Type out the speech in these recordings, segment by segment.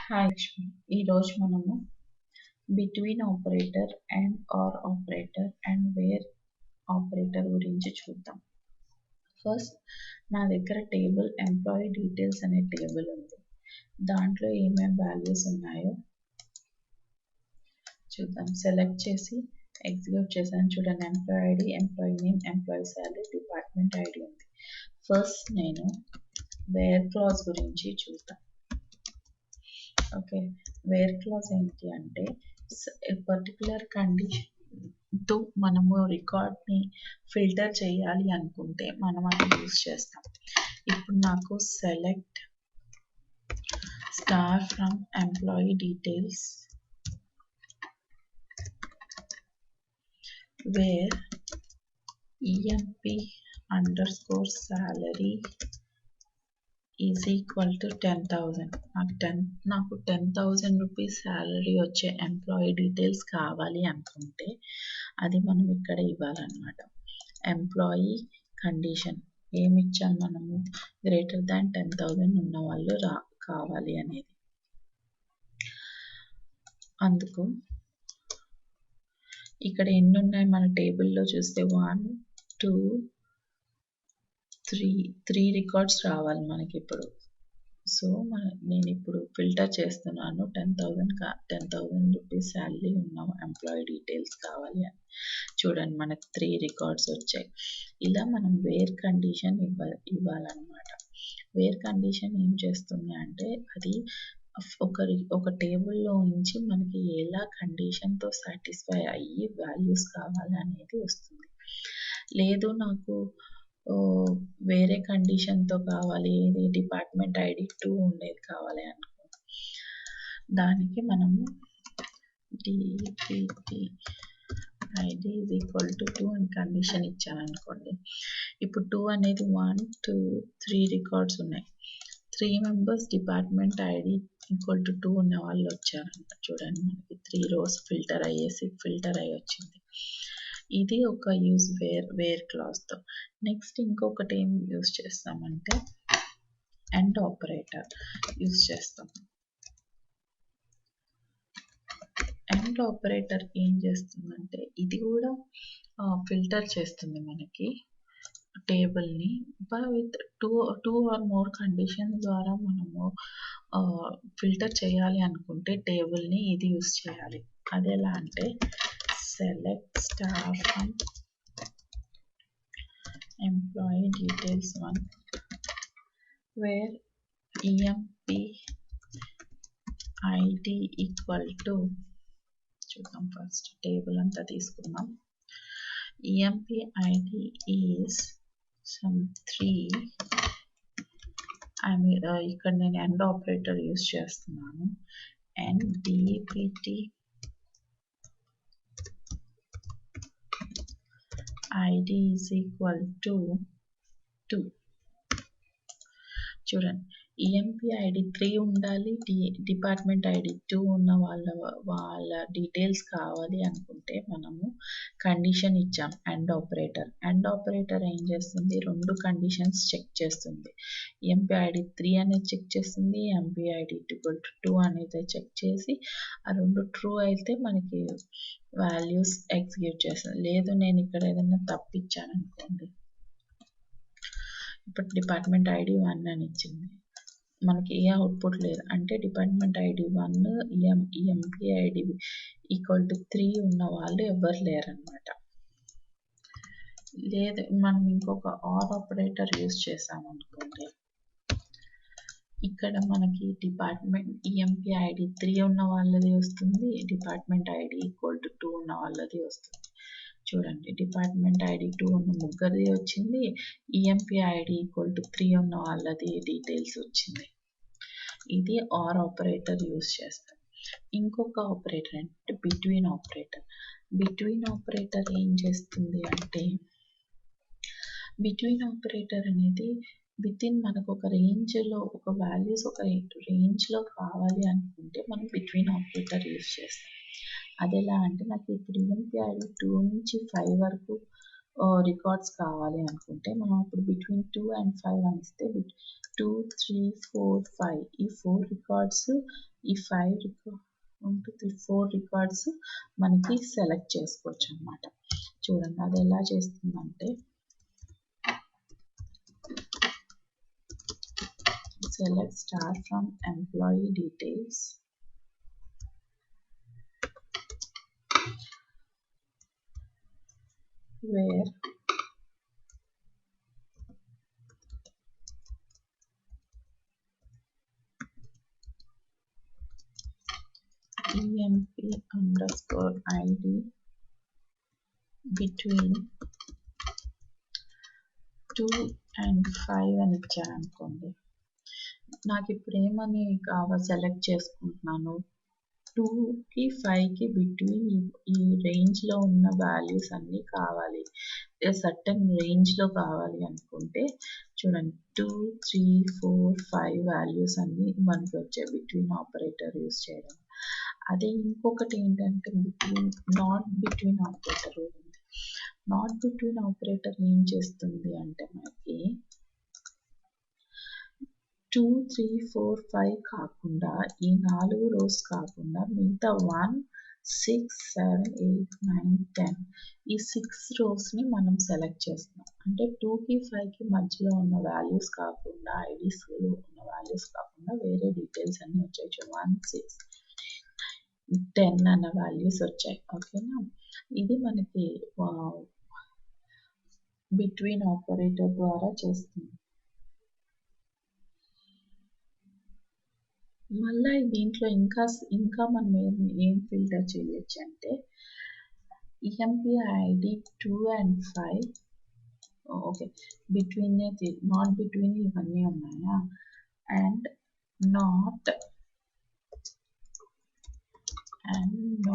Hi Lakshmi. ఈరోజు మనము between operator and or operator and where operator గురించి చూద్దాం. ఫస్ట్ నా దగ్గర టేబుల్ ఎంప్లాయీ డీటెయిల్స్ అనే టేబుల్ ఉంది. దాంట్లో ఏమేమి వాల్యూస్ ఉన్నాయో చూద్దాం. సెలెక్ట్ చేసి ఎగ్జిక్యూట్ చేశాను. చూడండి, employee ID, employee name, employee salary, department ID ఉంది. ఫస్ట్ నేను వేర్ క్లాజ్ గురించి చూద్దాం. ఓకే, వేర్ క్లాజ్ ఏంటి అంటే పర్టికులర్ కండిషన్తో మనము రికార్డ్ని ఫిల్టర్ చేయాలి అనుకుంటే మనం అది యూజ్ చేస్తాం. ఇప్పుడు నాకు select star from employee details where EMP underscore salary is equal to 10,000. నాకు 10,000 రూపీస్ శాలరీ వచ్చే ఎంప్లాయీ డీటెయిల్స్ కావాలి అనుకుంటే అది మనం ఇక్కడ ఇవ్వాలన్నమాట. ఎంప్లాయీ కండిషన్ ఏమి ఇచ్చాము మనము, గ్రేటర్ దాన్ 10,000 ఉన్న వాళ్ళు కావాలి అనేది. అందుకు ఇక్కడ ఎన్ని ఉన్నాయి మన టేబుల్లో చూస్తే 1 2 3 రికార్డ్స్ రావాలి మనకి ఇప్పుడు. సో నేను ఇప్పుడు ఫిల్టర్ చేస్తున్నాను 10,000 రూపీస్ శాలరీ ఉన్న ఎంప్లాయీ డీటెయిల్స్ కావాలి అని. చూడండి, మనకు 3 రికార్డ్స్ వచ్చాయి. ఇలా మనం వేర్ కండిషన్ ఇవ్వాలన్నమాట. వేర్ కండిషన్ ఏం చేస్తుంది అంటే అది ఒక టేబుల్లో నుంచి మనకి ఎలా కండిషన్తో సాటిస్ఫై అయ్యి వాల్యూస్ కావాలి అనేది వస్తుంది. లేదు నాకు వేరే కండిషన్తో కావాలి, ఏది డిపార్ట్మెంట్ ఐడి 2 ఉండేది కావాలి అనుకో, దానికి మనము DPT ID is equal to 2 అని కండిషన్ ఇచ్చామనుకోండి. ఇప్పుడు 2 అనేది 1 2 3 రికార్డ్స్ ఉన్నాయి. 3 members department ID equal to 2 ఉన్న వాళ్ళు వచ్చారంట. చూడండి, మనకి 3 రోస్ ఫిల్టర్ అయ్యి వచ్చింది. ఇది ఒక యూజ్ వేర్ క్లాజ్తో. నెక్స్ట్ ఇంకొకటి ఏం యూజ్ చేస్తామంటే అండ్ ఆపరేటర్ యూజ్ చేస్తాం. అండ్ ఆపరేటర్ ఏం చేస్తుందంటే ఇది కూడా ఫిల్టర్ చేస్తుంది మనకి టేబుల్ని. With two or more condition ద్వారా మనము ఫిల్టర్ చేయాలి అనుకుంటే టేబుల్ని ఇది యూజ్ చేయాలి. అది ఎలా అంటే select star from employee details 1 where EMP ID equal to, చూద్దాం ఫస్ట్ టేబుల్ అంతా తీసుకుందాం. EMP ID is some 3. ఇక్కడ నేను ఎండ్ ఆపరేటర్ యూజ్ చేస్తున్నాను. And DPT ID is equal to 2. చూడండి, ఈఎంపీ ఐడి 3 ఉండాలి, డిపార్ట్మెంట్ ఐడి 2 ఉన్న వాళ్ళ డీటెయిల్స్ కావాలి అనుకుంటే మనము కండిషన్ ఇచ్చాం అండ్ ఆపరేటర్ ఏం చేస్తుంది, 2 కండిషన్స్ చెక్ చేస్తుంది. ఈఎంపీ ఐడి 3 అనేది చెక్ చేస్తుంది, ఎంపీ ఐడి 2 అనేది చెక్ చేసి ఆ 2 ట్రూ అయితే మనకి వాల్యూస్ ఎగ్జిక్యూట్ చేస్తుంది. లేదు నేను ఇక్కడ ఏదైనా తప్పిచ్చాను అనుకోండి, ఇప్పుడు డిపార్ట్మెంట్ ఐడి 1 అని ఇచ్చింది, మనకి ఏ అవుట్పుట్ లేదు అంటే department ID 1 EMP ID equal to 3 ఉన్న వాళ్ళు ఎవరు లేరనమాట. లేదు మనం ఇంకొక ఆర్ ఆపరేటర్ యూజ్ చేసామనుకోండి, ఇక్కడ మనకి డిపార్ట్మెంట్ ఈఎంపీ ఐడి 3 ఉన్న వాళ్ళది వస్తుంది, డిపార్ట్మెంట్ ఐడి ఈక్వల్ టు 2 ఉన్న వాళ్ళది వస్తుంది. చూడండి, డిపార్ట్మెంట్ ఐడి 2 ఉన్న ముగ్గురిది వచ్చింది, ఈఎంపీ ఐడి ఈక్వల్ టు 3 ఉన్న వాళ్ళది డీటెయిల్స్ వచ్చింది. ఇది ఆర్ ఆపరేటర్ యూజ్ చేస్తాం. ఇంకొక ఆపరేటర్ అంటే బిట్వీన్ ఆపరేటర్ ఏం చేస్తుంది అంటే బిట్వీన్ ఆపరేటర్ అనేది వితిన్ మనకు ఒక రేంజ్లో ఒక వాల్యూస్ ఒక రేంజ్లో కావాలి అనుకుంటే మనం బిట్వీన్ ఆపరేటర్ యూజ్ చేస్తాం. అది ఎలా అంటే నాకు ఇప్పుడు ఈఎంపీ ఐడి 2 నుంచి 5 వరకు రికార్డ్స్ కావాలి అనుకుంటే మనం ఇప్పుడు బిట్వీన్ 2 and 5 అని ఇస్తే 2, 3, 4, 5 ఈ 4 రికార్డ్స్ ఈ 5 1, 2, 3, 4 రికార్డ్స్ మనకి సెలెక్ట్ చేసుకోవచ్చు అనమాట. చూడండి అది ఎలా చేస్తుందంటే select star from employee details where emp underscore id between 2 and 5 అని ఇచ్చారనుకోండి. నాకు ఇప్పుడు ఏమని సెలెక్ట్ చేసుకుంటున్నాను, 2కి 5కి బిట్వీన్ ఈ రేంజ్లో ఉన్న వాల్యూస్ అన్నీ కావాలి, సర్టన్ రేంజ్లో కావాలి అనుకుంటే చూడండి 2, 3, 4, 5 వాల్యూస్ అన్నీ మనకి వచ్చాయి బిట్వీన్ ఆపరేటర్ యూస్ చేయడం. అదే ఇంకొకటి ఏంటంటే నాట్ బిట్వీన్ ఆపరేటర్ ఉంది. నాట్ బిట్వీన్ ఆపరేటర్ ఏం చేస్తుంది అంటే మనకి 2, 3, 4, 5 కాకుండా ఈ 4 రోస్ కాకుండా మిగతా 1, 6, 7, 8, 9, 10 ఈ 6 రోస్ని మనం సెలెక్ట్ చేస్తున్నాం. అంటే 2కి 5కి మధ్యలో ఉన్న వాల్యూస్ కాకుండా ఐడీస్ ఉన్న వాల్యూస్ కాకుండా వేరే డీటెయిల్స్ అన్నీ వచ్చాయి. 1, 6, 10 అన్న వాల్యూస్ వచ్చాయి. ఓకేనా, ఇది మనకి బిట్వీన్ ఆపరేటర్ ద్వారా చేస్తుంది. మళ్ళీ దీంట్లో ఇంకా మనం ఏం ఫిల్టర్ చేయొచ్చు అంటే emp id 2 and 5 okay between not between ఇవన్నీ ఉన్నాయా, and not emp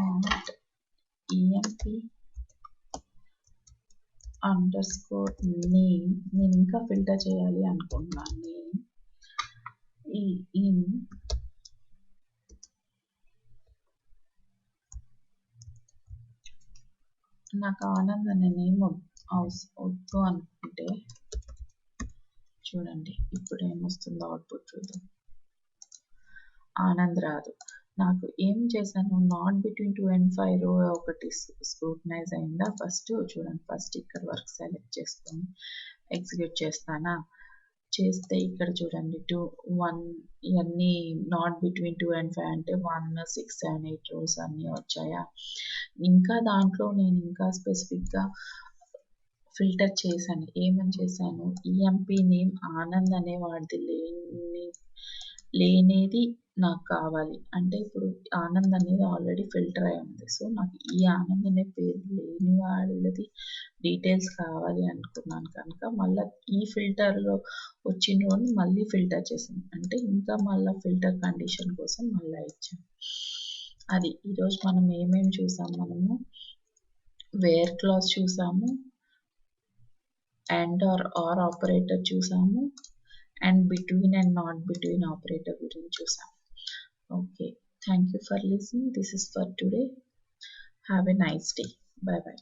underscore name, నేను ఇంకా ఫిల్టర్ చేయాలి అనుకుంటున్నాను. నేమ్ ఇన్ నాకు ఆనంద్ అనే నేమ్ వద్దు అనుకుంటే చూడండి ఇప్పుడు ఏమొస్తుందో అవుట్పుట్ చూద్దాం. ఆనంద్ రాదు. నాకు ఏం చేశాను, నాట్ బిట్వీన్ 2 and 5 రో ఒకటి స్క్రూటనైజ్ అయిందా. ఫస్ట్ చూడండి, ఫస్ట్ ఇక్కడ వరకు సెలెక్ట్ చేసుకొని ఎగ్జిక్యూట్ చేస్తానా, చేస్తే ఇక్కడ చూడండి 2, 1 ఇవన్నీ నాట్ బిట్వీన్ 2 and 5 అంటే 1, 6, 7, 8 రోస్ అన్నీ వచ్చాయా. ఇంకా దాంట్లో నేను ఇంకా స్పెసిఫిక్గా ఫిల్టర్ చేశాను. ఏమని చేశాను, emp నేమ్ ఆనంద్ అనే వాడిది లేనేది నాకు కావాలి. అంటే ఇప్పుడు ఆనంద్ అనేది ఆల్రెడీ ఫిల్టర్ అయి ఉంది. సో నాకు ఈ ఆనంద్ అనే పేరు లేని వాళ్ళది డీటెయిల్స్ కావాలి అనుకున్నాను కనుక మళ్ళీ ఈ ఫిల్టర్లో వచ్చిన రోజు మళ్ళీ ఫిల్టర్ చేసాను. అంటే ఇంకా మళ్ళీ ఫిల్టర్ కండిషన్ కోసం మళ్ళీ ఇచ్చాను. అది ఈరోజు మనం ఏమేమి చూసాము, మనము వేర్ క్లాస్ చూసాము, అండ్ ఆర్ ఆపరేటర్ చూసాము, and between and not between operator గురించి చూసాము. Okay, thank you for listening. This is for today. Have a nice day. Bye bye.